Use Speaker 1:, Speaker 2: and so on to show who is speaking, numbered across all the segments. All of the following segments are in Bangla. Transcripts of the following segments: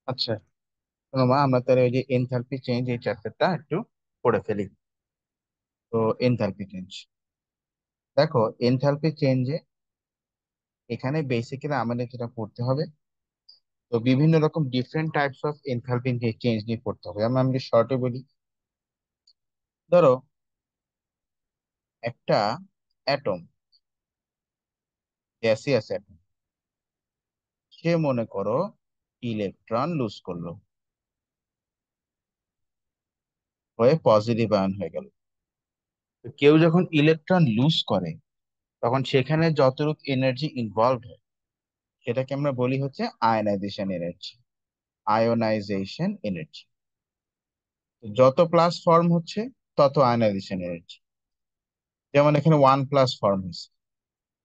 Speaker 1: আচ্ছা, শোনো মা, আমরা তাহলে ওই যে এনথালপি চেঞ্জ এই চ্যাপ্টারটা একটু পড়ে ফেলি। তো এনথালপি চেঞ্জ, দেখো এনথালপি চেঞ্জে এখানে বেসিক্যালি আমাদের যেটা পড়তে হবে, তো বিভিন্ন রকম different types of enthalpy change নিয়ে পড়তে হবে। আমি যদি শর্টে বলি, ধরো একটা অ্যাটম, গ্যাসিয়াস অ্যাটম, সে মনে করো ইলেকট্রন লুজ করলো, হয়ে পজিটিভ আয়ন হয়ে গেল। তো কেউ যখন ইলেকট্রন লুজ করে তখন সেখানে যতটুকু এনার্জি ইনভলভ হয় সেটাকে আমরা বলি হচ্ছে আয়নাইজেশন এনার্জি। আয়োনাইজেশন এনার্জি, যত প্লাস ফর্ম হচ্ছে তত আয়নাইজেশন এনার্জি। যেমন এখানে 1+ ফর্ম হচ্ছে,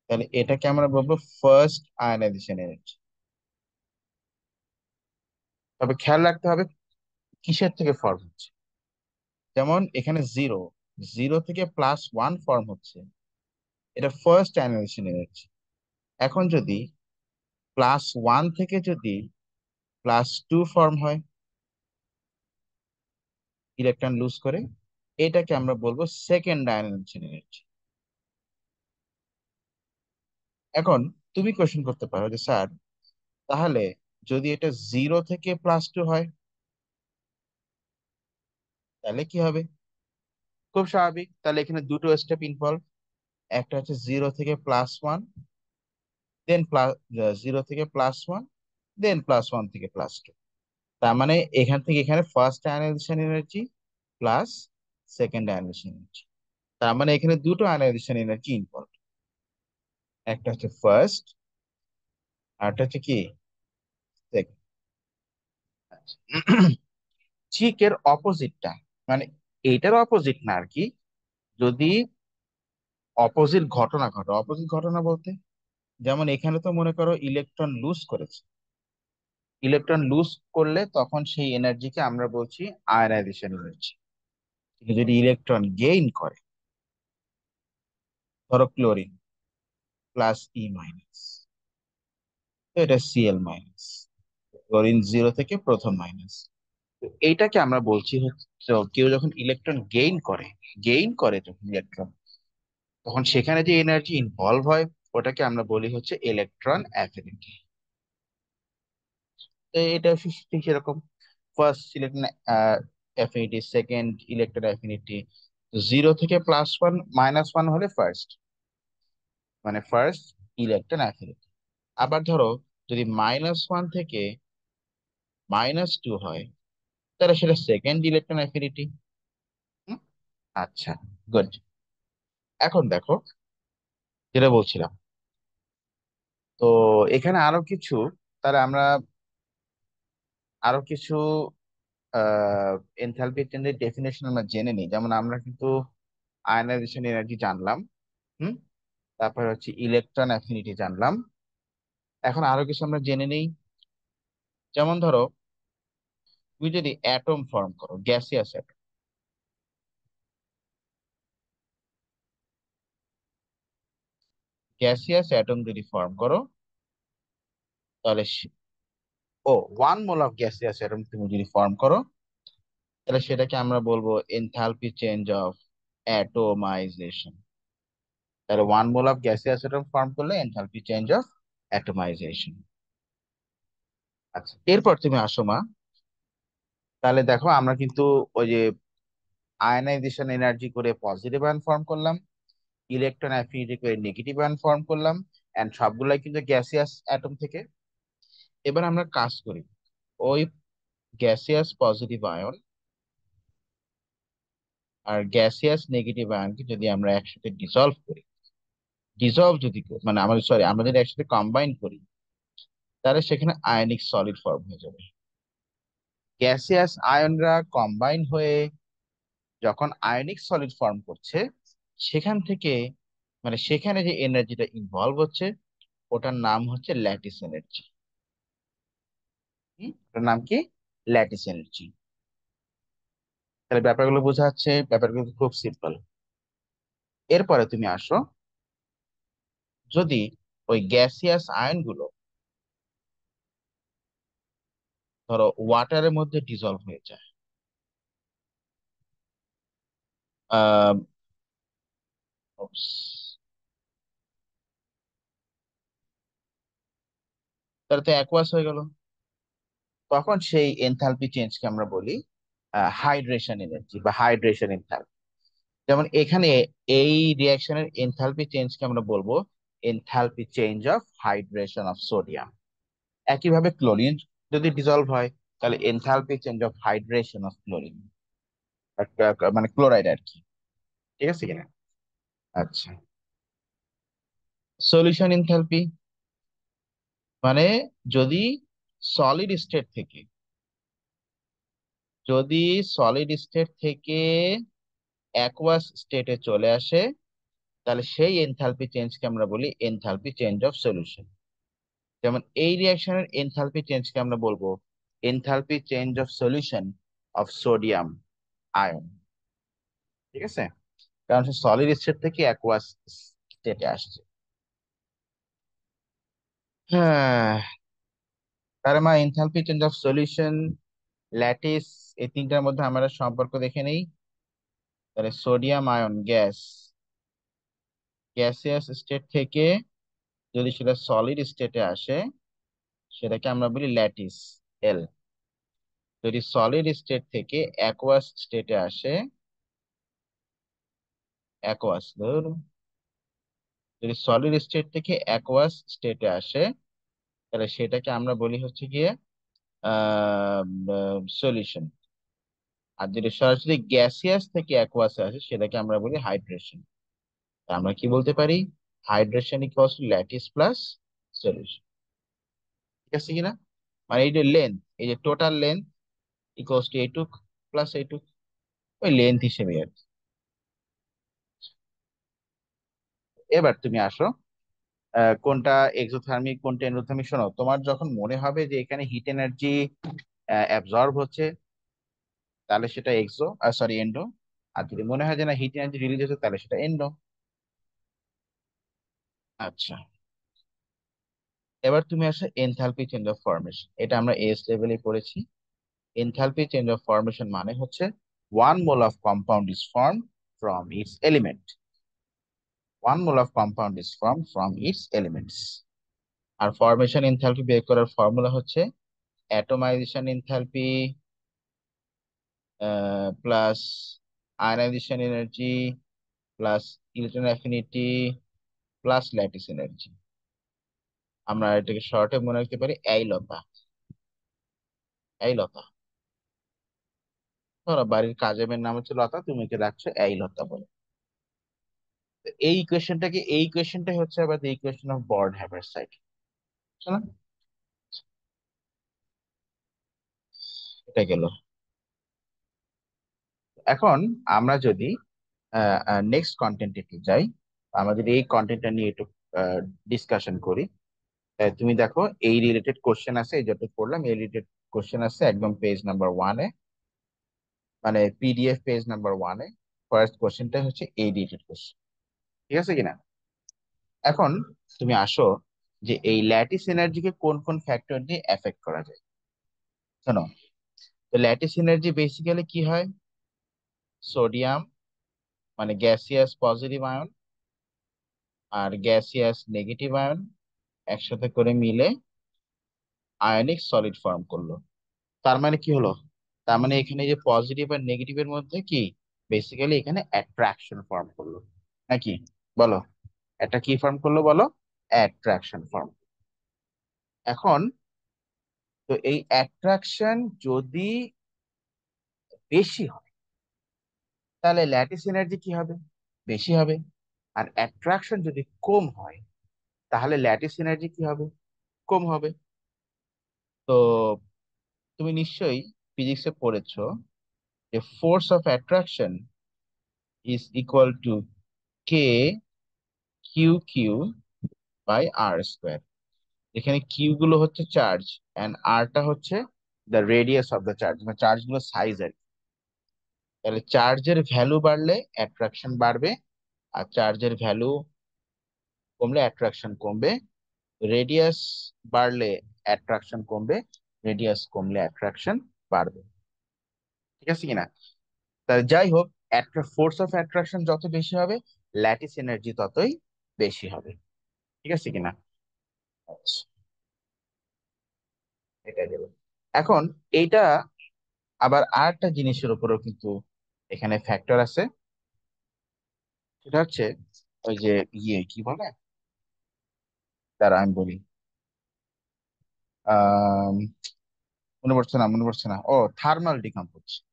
Speaker 1: তাহলে এটাকে আমরা বলবো ফার্স্ট আয়নাইজেশন এনার্জি। তবে খেয়াল রাখতে হবে কিসের থেকে ফর্ম হচ্ছে। যেমন এখানে জিরো, জিরো থেকে +1 ফর্ম হচ্ছে, এটা ফার্স্ট আয়নাইজেশন এনার্জি। এখন যদি +1 থেকে যদি +2 ফর্ম হয় ইলেকট্রন লুজ করে, এটাকে আমরা বলবো সেকেন্ড আয়নাইজেশন এনার্জি। এখন তুমি কোশ্চেন করতে পারো যে স্যার, তাহলে যদি এটা 0 থেকে +2 হয় তাহলে কি হবে? খুব স্বাভাবিক, তাহলে এখানে দুটো স্টেপ ইনভলভ। একটা হচ্ছে 0 থেকে +1, দেন প্লাস, 0 থেকে +1, দেন +1 থেকে +2। তার মানে এখান থেকে এখানে first ionisation energy plus second ionisation energy. তার মানে এখানে দুটো আয়নাইজেশন এনার্জি ইনভলভ, একটা হচ্ছে ফার্স্ট আর একটা হচ্ছে কি সেকেন্ড। ঠিক এর অপোজিটটা, মানে এইটার অপোজিট না আর কি, যদি অপোজিট ঘটনা ঘটে। অপোজিট ঘটনা বলতে, যেমন এখানে তো মনে করো ইলেকট্রন লুজ করেছে, ইলেকট্রন লুজ করলে তখন সেই এনার্জিকে আমরা বলছি আয়নাইজেশন এনার্জি। যদি ইলেকট্রন গেইন করে, ধরো ক্লোরিন +E-, তো এটা Cl-। ক্লোরিন 0 থেকে প্রথম মাইনাস, তো এইটাকে আমরা বলছি হচ্ছে, তো কেউ যখন ইলেকট্রন গেইন করে যখন ইলেকট্রন, তখন সেখানে যে এনার্জি ইনভলভ হয় ওটাকে আমরা বলি হচ্ছে ইলেকট্রন অ্যাফিনিটি। তো এটা ঠিক সেরকম, first electron affinity, second electron affinity. 0 থেকে +1 -1 হলে ফার্স্ট, মানে ফার্স্ট ইলেকট্রন অ্যাফিনিটি। আবার ধরো যদি -1 থেকে -2 হয় তাহলে সেটা সেকেন্ড ইলেকট্রন অ্যাফিনিটি। আচ্ছা, গুড। এখন দেখো যেটা বলছিলাম, তো এখানে আরো কিছু, তাহলে আমরা আরো কিছু এনথালপি চেঞ্জের ডেফিনেশন আমরা জেনে নিই। যেমন আমরা কিন্তু আয়নাইজেশন এনার্জি জানলাম, হুম, তারপর হচ্ছে ইলেকট্রন অ্যাফিনিটি জানলাম। এখন আরো কিছু আমরা জেনে নিই। যেমন ধরো তুমি যদি অ্যাটম ফর্ম করো, গ্যাসিয়াস অ্যাটম, গ্যাসিয়াস অ্যাটম যদি ফর্ম করো তাহলে ও 1 মোল অফ গ্যাসিয়াস অ্যাটম তুমি যদি ফর্ম করো তাহলে সেটাকে আমরা বলবো এনথালপি চেঞ্জ অফ অ্যাটোমাইজেশন। তাহলে 1 mole of gaseous atom form করলে এনথালপি চেঞ্জ অফ অ্যাটোমাইজেশন। আচ্ছা, এরপর তুমি আসো মা, তাহলে দেখো আমরা কিন্তু ওই যে আয়নাইজেশন এনার্জি করে পজিটিভ আয়ন ফর্ম করলাম, ইলেকট্রন অ্যাফিনিটি করে নেগেটিভ আয়ন ফর্ম করলাম, এন্ড সবগুলাই কিন্তু গ্যাসিয়াস অ্যাটম থেকে। এবার আমরা কাজ করি, ওই গ্যাসিয়াস পজিটিভ আয়ন আর গ্যাসিয়াস নেগেটিভ আয়নকে যদি আমরা একসাথে ডিসলভ করি, মানে আমাদের, সরি, আমরা যদি একসাথে কম্বাইন করি তাহলে সেখানে আয়নিক সলিড ফর্ম হয়ে যাবে। গ্যাসিয়াস আয়নরা কম্বাইন হয়ে যখন আয়নিক সলিড ফর্ম করছে, সেখান থেকে, মানে সেখানে যে এনার্জিটা ইনভলভ হচ্ছে ওটার নাম হচ্ছে ল্যাটিস এনার্জি। ওটার নাম কি? Lattice energy. তাহলে ব্যাপারগুলো বোঝা যাচ্ছে, ব্যাপারগুলো খুব সিম্পল। এরপরে তুমি আসো, যদি ওই গ্যাসিয়াস আয়নগুলো ধরো ওয়াটারের মধ্যে ডিজলভ হয়ে যায়। আহ তাহলে তো অ্যাকোয়াস হয়ে গেল। তখন সেই এনথালপি চেঞ্জকে আমরা বলি হাইড্রেশন এনার্জি বা হাইড্রেশন এনথালপি। যেমন এখানে এই রিয়াকশনের এনথালপি চেঞ্জকে আমরা বলবো enthalpy change of hydration of sodium. একইভাবে ক্লোরিন যদি ডিজলভ হয় তাহলে enthalpy change of hydration of chlorine, মানে ক্লোরাইড আর কি। ঠিক আছে কিনা? আচ্ছা, সলিউশন এনথালপি মানে যদি সলিড স্টেট থেকে যদি সলিড স্টেট থেকে অ্যাকুয়াস স্টেটে চলে আসে, তাহলে সেই এনথালপি চেঞ্জকে আমরা বলি এনথালপি চেঞ্জ অফ সলিউশন। যেমন এই রিঅ্যাকশনের এনথালপি চেঞ্জকে আমরা বলবো enthalpy change of solution of sodium ion. ঠিক আছে, কারণ সে সলিড স্টেট থেকে অ্যাকুয়াস স্টেটে আসছে। হ্যাঁ, তার মানে enthalpy change of solution, lattice, এই তিনটার মধ্যে আমরা সম্পর্ক দেখে নেই। তাহলে sodium ion gas, gaseous state থেকে যদি সেটা সলিড স্টেটে আসে সেটাকে আমরা বলি ল্যাটিস এল। যদি সলিড স্টেট থেকে অ্যাকুয়াস স্টেটে আসে, অ্যাকুয়াস ধরুন, যদি সলিড স্টেট থেকে অ্যাকুয়াস স্টেটে আসে তাহলে সেটাকে আমরা বলি হচ্ছে গিয়ে সলিউশন। আর যদি সরাসরি গ্যাসিয়াস থেকে অ্যাকুয়াসে আসে সেটাকে আমরা বলি হাইড্রেশন। আমরা কি বলতে পারি? Hydration equals to lattice plus solution. ঠিক আছে কিনা? মানে এই যে লেন্থ, এই যে টোটাল লেন্থ ইকুয়ালস টু এইটুক প্লাস এইটুক, ওই লেন্থ হিসেবে আর কি। এবার তুমি আসো, কোনটা এক্সোথার্মিক কোনটা এন্ডোথার্মিক শোনো। তোমার যখন মনে হবে যে এখানে হিট এনার্জি অ্যাবজর্ব হচ্ছে তাহলে সেটা এক্সো, সরি এন্ডো। আর যদি মনে হয় যে না হিট এনার্জি রিলিজ হচ্ছে তাহলে সেটা এন্ডো। আচ্ছা, এবার তুমি আসো এনথালপি চেঞ্জ অফ ফরমেশন। এটা আমরা এস লেভেলে পড়েছি। এনথালপি চেঞ্জ অফ ফরমেশন মানে হচ্ছে one mole of compound is form from its element. One mole of compound is form from its elements. আর ফরমেশন এনথালপি বের করার ফর্মুলা হচ্ছে atomization enthalpy plus ionization energy plus electron affinity plus lattice energy. আমরা এটাকে শর্টে মনে রাখতে পারি এই লতা। এই লতা, ধরো বাড়ির কাজের নাম হচ্ছে লতা, তুমি একে রাখছো এই লতা বলে। তো এই ইকুয়েশনটাকে, এই ইকুয়েশনটাই হচ্ছে আবার দ্য ইকুয়েশন অফ বর্ন হ্যাভারসাইড। বুঝছো না? এটা গেল। এখন আমরা যদি নেক্সট কন্টেন্টে একটু যাই, আমরা যদি এই কন্টেন্টটা নিয়ে একটু ডিসকাশন করি। তুমি দেখো এই রিলেটেড কোশ্চেন আছে, এই যত পড়লাম এই রিলেটেড কোশ্চেন আছে একদম পেজ নাম্বার 1-এ, মানে পিডিএফ পেজ নাম্বার 1-এ। ফার্স্ট কোশ্চেনটা হচ্ছে এই রিলেটেড কোশ্চেন। ঠিক আছে কিনা? এখন তুমি আসো যে এই ল্যাটিস এনার্জিকে কোন কোন ফ্যাক্টর দিয়ে এফেক্ট করা যায়। শোনো, তো ল্যাটিস এনার্জি বেসিক্যালি কি হয়? সোডিয়াম মানে গ্যাসিয়াস পজিটিভ আয়ন আর গ্যাসিয়াস নেগেটিভ আয়ন একসাথে করে মিলে আয়নিক সলিড ফর্ম করলো। তার মানে কি হলো? তার মানে এখানে যে পজিটিভ আর নেগেটিভের মধ্যে কি বেসিক্যালি এখানে অ্যাট্রাকশন ফর্ম করলো নাকি? বলো, এটা কি ফর্ম করলো বলো? Attraction form. এখন তো এই অ্যাট্রাকশন যদি বেশি হয় তাহলে ল্যাটিস এনার্জি কি হবে? বেশি হবে। আর অ্যাট্রাকশন যদি কম হয় তাহলে ল্যাটিস এনার্জি কি হবে? কম হবে। তো তুমি নিশ্চয়ই ফিজিক্সে পড়েছো যে force of attraction is equal to k q q by r square. এখানে কিউ গুলো হচ্ছে চার্জ এন্ড আরটা হচ্ছে the radius of the charge, মানে চার্জ গুলো সাইজ আর কি। তাহলে চার্জের ভ্যালু বাড়লে অ্যাট্রাকশন বাড়বে, আর চার্জের ভ্যালু কমলে অ্যাট্রাকশন কমবে। রেডিয়াস বাড়লে অ্যাট্রাকশন কমবে, রেডিয়াস কমলে অ্যাট্রাকশন বাড়বে। ঠিক আছে কিনা? তাহলে যাই হোক, ফোর্স অফ অ্যাট্রাকশন যত বেশি হবে, ল্যাটিস এনার্জি ততই বেশি হবে। ঠিক আছে কিনা? আচ্ছা, এটা গেল। এখন এইটা আবার আর একটা জিনিসের উপরেও কিন্তু এখানে ফ্যাক্টর আছে। সেটা হচ্ছে ওই যে কি বলে, তারা আমি বলি, আহ মনে পড়ছে না, ও থার্মাল ডিকম্পোজিশন।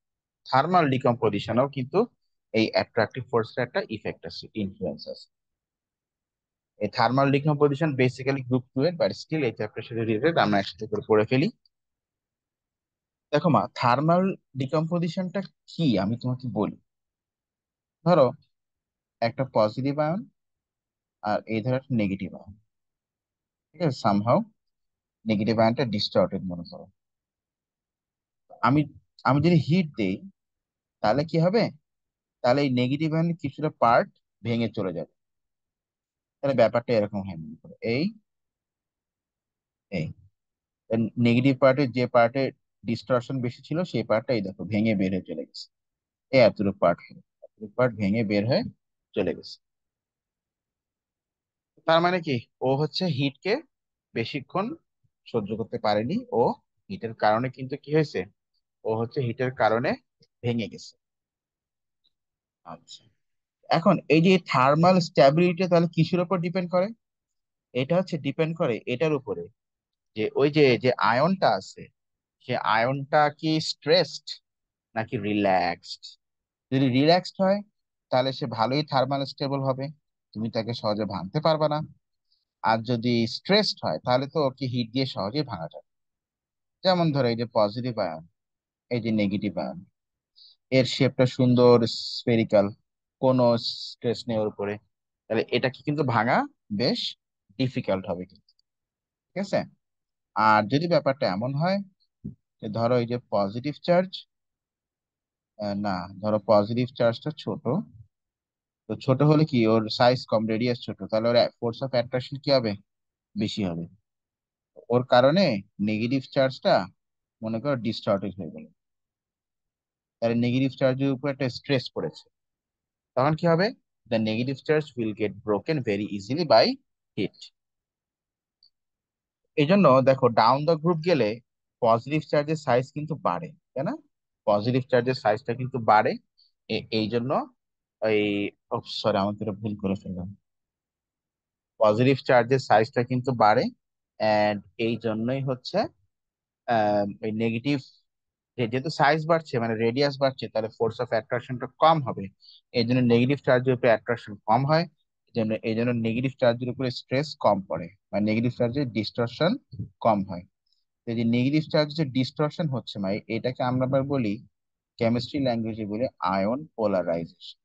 Speaker 1: থার্মাল ডিকম্পোজিশনও কিন্তু এই অ্যাট্রাকটিভ ফোর্সের একটা ইফেক্ট আছে, ইনফ্লুয়েন্স আছে। এই thermal decomposition basically group two এর, বাট স্টিল এই চ্যাপ্টার সাথে রিলেটেড, আমরা একসাথে করে পড়ে ফেলি। দেখো মা, থার্মাল ডিকম্পোজিশনটা কি আমি তোমাকে বলি। ধরো একটা পজিটিভ আয়ন আর এই ধরো একটা নেগেটিভ আয়ন। ঠিক আছে, সামহাউ নেগেটিভ আয়নটা ডিস্টর্টেড মনে করো। আমি আমি যদি হিট দেই, তাহলে কি হবে? তাহলে এই নেগেটিভ আয়নের কিছুটা পার্ট ভেঙে চলে যাবে। তাহলে ব্যাপারটা এরকম হয় মনে করো, এই নেগেটিভ পার্টের যে পার্টে ডিস্টরশন বেশি ছিল, সেই পার্টটা এই দেখো ভেঙে বের হয়ে চলে গেছে। এই এতটুকু পার্ট, এতটুকু পার্ট ভেঙে বের হয়ে চলে গেছে। তার মানে কি, ও হচ্ছে হিটকে বেশিক্ষণ সহ্য করতে পারেনি, ও হিটের কারণে কিন্তু কি হয়েছে, ও হচ্ছে হিটের কারণে ভেঙে গেছে। আচ্ছা, এখন এই যে থার্মাল স্ট্যাবিলিটি তাহলে কিসের উপর ডিপেন্ড করে? এটা হচ্ছে ডিপেন্ড করে এটার উপরে, যে ওই যে যে আয়নটা আছে, সে আয়নটা কি স্ট্রেসড নাকি রিল্যাক্সড। যদি রিল্যাক্সড হয়, তাহলে সে ভালোই থার্মাল স্টেবল হবে, তুমি তাকে সহজে ভাঙতে পারবে না। আর যদি স্ট্রেসড হয়, তাহলে তো ওকে হিট দিয়ে সহজেই ভাঙা যায়। যেমন ধরো এই যে পজিটিভ আয়ন, এই যে নেগেটিভ আয়ন, এর শেপটা সুন্দর স্ফেরিক্যাল, কোনো স্ট্রেস নেই ওর উপরে, তাহলে এটাকে কিন্তু ভাঙা বেশ ডিফিকাল্ট হবে কিন্তু। ঠিক আছে। আর যদি ব্যাপারটা এমন হয় যে ধরো এই যে পজিটিভ চার্জ, না, ধরো পজিটিভ চার্জটা ছোট, তো ছোট হলে কি, ওর সাইজ কম, রেডিয়াস ছোট, তাহলে ওর ফোর্স অফ অ্যাট্রাকশন কি হবে, বেশি হবে। ওর কারণে নেগেটিভ চার্জটা মনে করো ডিস্টর্টেড হয়ে গেল, তাহলে নেগেটিভ চার্জের উপর একটা স্ট্রেস পড়েছে। তখন কি হবে? The negative charge will get broken very easily by heat. এই জন্য দেখো ডাউন দ্য গ্রুপ গেলে পজিটিভ চার্জের সাইজ কিন্তু বাড়ে, তাই না? পজিটিভ চার্জের সাইজটা কিন্তু বাড়ে। এই জন্য ওই, সরি আমাকে এটা ভুল করে ফেললাম, পজিটিভ চার্জের সাইজটা কিন্তু বাড়ে। এন্ড এই জন্যই হচ্ছে ওই নেগেটিভ, যেহেতু সাইজ বাড়ছে মানে রেডিয়াস বাড়ছে, তাহলে ফোর্স অফ অ্যাট্রাকশনটা কম হবে। এই জন্য নেগেটিভ চার্জের উপরে অ্যাট্রাকশন কম হয়। এই জন্য নেগেটিভ চার্জের উপরে স্ট্রেস কম পড়ে, মানে নেগেটিভ চার্জের ডিস্টরশন কম হয়। তো এই যে নেগেটিভ চার্জের ডিস্টরশন হচ্ছে মানে এটাকে আমরা আবার বলি, কেমিস্ট্রি ল্যাঙ্গুয়েজে বলে আয়ন পোলারাইজেশন।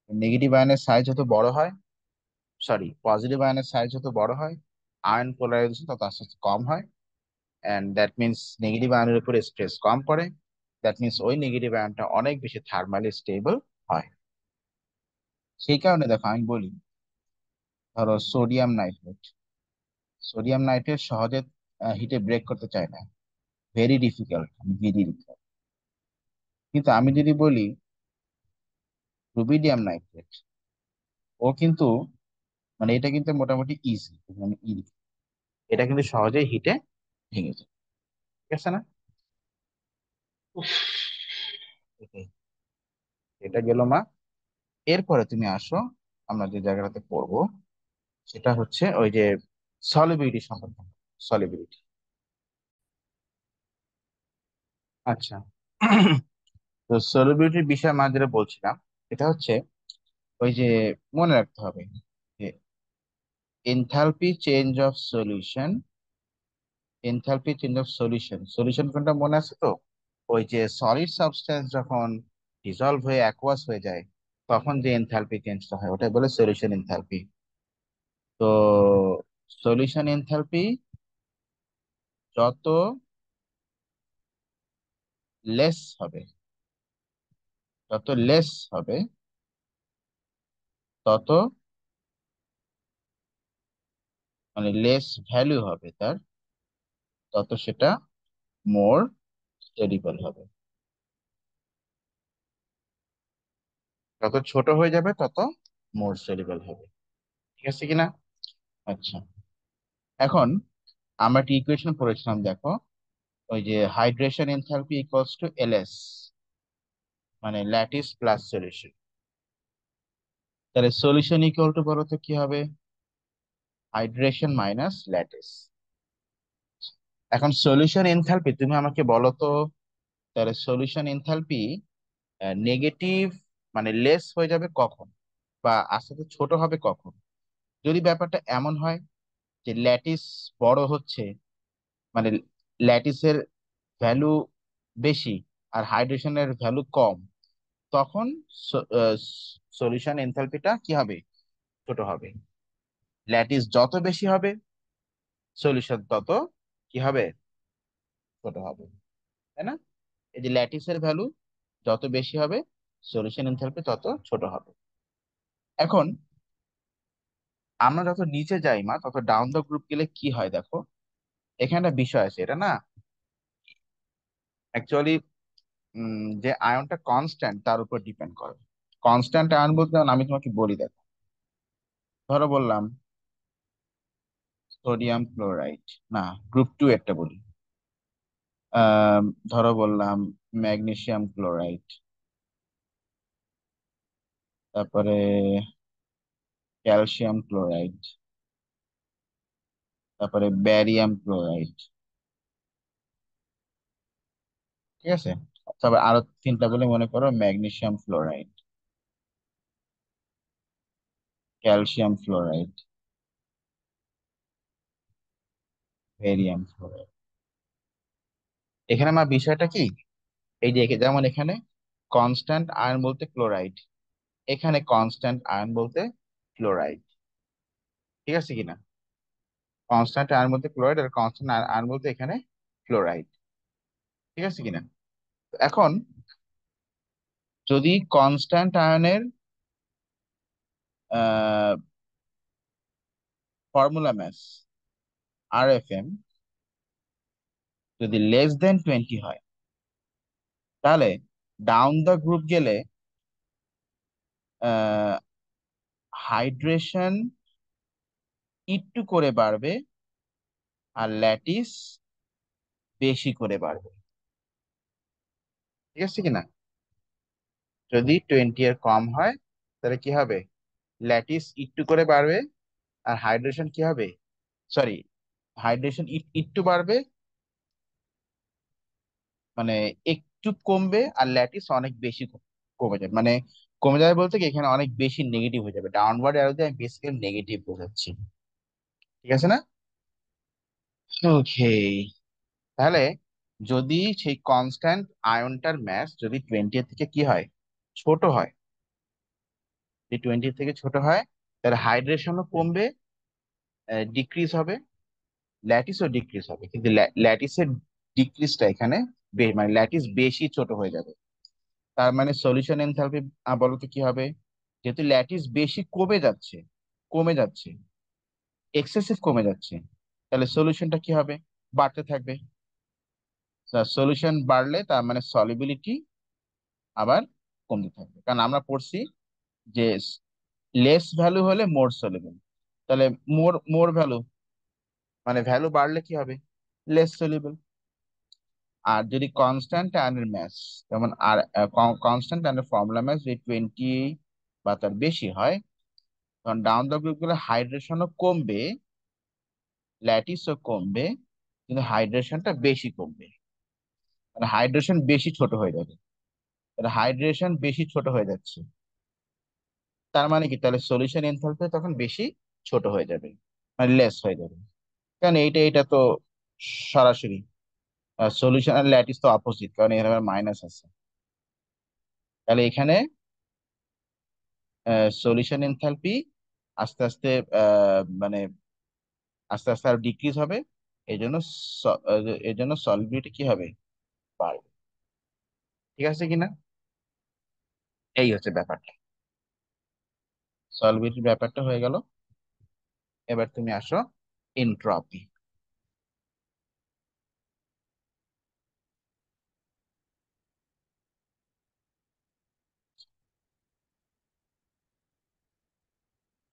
Speaker 1: নেগেটিভ আয়নের সাইজ যত বড় হয়, সরি পজিটিভ আয়নের সাইজ যত বড় হয়, আয়ন পোলারাইজেশন তত আস্তে আস্তে কম হয়। এন্ড দ্যাট মিনস নেগেটিভ আয়নের উপরে স্ট্রেস কম পড়ে। দ্যাট মিনস ওই নেগেটিভ আয়নটা অনেক বেশি থার্মালি স্টেবল হয়। সেই কারণে দেখো আমি বলি, ধরো সোডিয়াম নাইট্রেট, সোডিয়াম নাইট্রেট সহজে হিটে ব্রেক করতে চায় না, ভেরি ডিফিকাল্ট, ভেরি ডিফিকাল্ট। কিন্তু আমি যদি বলি রুবিডিয়াম নাইট্রেট, ও কিন্তু, মানে এটা কিন্তু মোটামুটি ইজি, মানে easy, এটা কিন্তু সহজেই হিটে ভেঙে যায়। ঠিক আছে না? উফ, এটাই, এটা গেল মা। এরপরে তুমি আসো, আমরা যে জায়গাটাতে পড়বো সেটা হচ্ছে ওই যে সলিবিলিটি সম্পর্কে। সলিবিলিটি, আচ্ছা। তো সলিবিলিটির বিষয় আমরা যেটা বলছিলাম, এটা হচ্ছে ওই যে, মনে রাখতে হবে যে enthalpy change of solution, enthalpy change of solution, solution কোনটা মনে আছে তো? ওই যে সলিড সাবস্টেন্স যখন ডিসলভ হয়ে অ্যাকুয়াস হয়ে যায়, তখন যে এনথালপি চেঞ্জটা হয় ওটাই বলে সলিউশন এনথালপি। তো সলিউশন এনথালপি যত লেস হবে, যত লেস হবে, তত মানে লেস ভ্যালু হবে তার, তত সেটা মোর স্টেডিবল হবে। যত ছোট হয়ে যাবে তত মোর স্টেডিবল হবে। ঠিক আছে কিনা? আচ্ছা, এখন আমরা একটা ইকুয়েশন পড়েছিলাম, দেখো, ওই যে hydration enthalpy equals to LS, মানে ল্যাটিস প্লাস সলিউশন। তাহলে সলিউশন ইকুয়াল টু বলো তো কি হবে? Hydration minus lattice. এখন সলিউশন এনথালপি তুমি আমাকে বলো তো, তাহলে সলিউশন এনথালপি নেগেটিভ মানে লেস হয়ে যাবে কখন, বা আস্তে আস্তে ছোট হবে কখন? যদি ব্যাপারটা এমন হয় যে ল্যাটিস বড় হচ্ছে, মানে ল্যাটিসের ভ্যালু বেশি আর হাইড্রেশনের ভ্যালু কম, তখন সলিউশন এনথালপিটা কি হবে? ছোট হবে। ল্যাটিস যত বেশি হবে, সলিউশন তত কি হবে? ছোট হবে, তাই না? এই যে ল্যাটিসের ভ্যালু যত বেশি হবে, সলিউশন এনথালপি তত ছোট হবে। এখন আমরা যত নিচে যাই মা, তত ডাউন দ্য গ্রুপ গেলে কি হয় দেখো, এখানে একটা বিষয় আছে, এটা না অ্যাকচুয়ালি যে আয়নটা কনস্ট্যান্ট তার উপর ডিপেন্ড করে। কনস্ট্যান্ট আয়ন বলতে আমি তোমাকে বলি, দেখো, ধরো বললাম সোডিয়াম ক্লোরাইড, না, গ্রুপ টু একটা বলি, ধরো বললাম ম্যাগনেসিয়াম ক্লোরাইড, তারপরে ক্যালসিয়াম ক্লোরাইড, তারপরে ব্যারিয়াম ক্লোরাইড। ঠিক আছে? তারপর আরো তিনটা বলে মনে করো, magnesium fluoride, calcium fluoride, barium fluoride. এখানে আমার বিষয়টা কি, এই যে যেমন এখানে কনস্ট্যান্ট আয়ন বলতে ক্লোরাইড, এখানে কনস্ট্যান্ট আয়ন বলতে ফ্লোরাইড। ঠিক আছে কিনা? কনস্ট্যান্ট আয়ন বলতে ক্লোরাইড আর কনস্ট্যান্ট আয়ন বলতে এখানে ফ্লোরাইড। ঠিক আছে কিনা? তো এখন যদি কনস্ট্যান্ট আয়নের ফর্মুলা ম্যাস RFM যদি লেস দেন 20 হয়, তাহলে ডাউন দ্য গ্রুপ গেলে হাইড্রেশন একটু করে বাড়বে আর ল্যাটিস বেশি করে বাড়বে। ঠিক আছে কিনা? যদি 20 এর কম হয়, তাহলে কি হবে? ল্যাটিস একটু করে বাড়বে আর হাইড্রেশন কি হবে? সরি, হাইড্রেশন একটু বাড়বে, মানে একটু কমবে, আর ল্যাটিস অনেক বেশি কমে যাবে। মানে কমে যাবে বলতে কি, এখানে অনেক বেশি নেগেটিভ হয়ে যাবে, ডাউনওয়ার্ড অ্যারোতে আমি বেসিক্যালি নেগেটিভ বোঝাচ্ছি। ঠিক আছে না? ওকে, তাহলে যদি সেই কনস্ট্যান্ট আয়নটার ম্যাস যদি 20 এর থেকে কি হয়? ছোট হয়। যদি 20 থেকে ছোট হয়, তাহলে হাইড্রেশনও কমবে, ডিক্রিজ হবে, ল্যাটিসও ডিক্রিজ হবে, কিন্তু ল্যাটিসের ডিক্রিজটা এখানে মানে ল্যাটিস বেশি ছোট হয়ে যাবে। তার মানে সলিউশন এনথালপি বলতে কি হবে? যেহেতু ল্যাটিস বেশি কমে যাচ্ছে, এক্সেসিভ কমে যাচ্ছে, তাহলে সলিউশনটা কি হবে? বাড়তে থাকবে। সলিউশন বাড়লে তার মানে সলিবিলিটি আবার কমতে থাকবে, কারণ আমরা পড়ছি যে লেস ভ্যালু হলে মোর সলিবল। তাহলে মোর মোর ভ্যালু মানে ভ্যালু বাড়লে কি হবে? Less soluble. আর যদি কনস্ট্যান্ট আয়নের ম্যাস, যেমন আর কনস্ট্যান্ট আয়নের ফর্মুলা ম্যাস যদি 20 বা তার বেশি হয়, তখন ডাউন দ্য গ্রুপ গুলো হাইড্রেশনও কমবে, ল্যাটিসও কমবে, কিন্তু হাইড্রেশনটা বেশি কমবে, মানে হাইড্রেশন বেশি ছোট হয়ে যাবে। তাহলে হাইড্রেশন বেশি ছোট হয়ে যাচ্ছে, তার মানে কি, তাহলে সলিউশন এনথালপি তখন বেশি ছোট হয়ে যাবে, মানে লেস হয়ে যাবে। কারণ এইটা তো সরাসরি সলিউশন আর ল্যাটিস তো অপোজিট, কারণ এখানে মাইনাস আছে। তাহলে এখানে সলিউশন এনথালপি আস্তে আস্তে মানে আস্তে আস্তে আরো ডিক্রিজ হবে। এই জন্য এই জন্য সলিবিলিটি কি হবে? বাড়বে। ঠিক আছে কিনা? এই হচ্ছে ব্যাপারটা, সলিবিলিটির ব্যাপারটা হয়ে গেল। এবার তুমি আসো, এনট্রপি।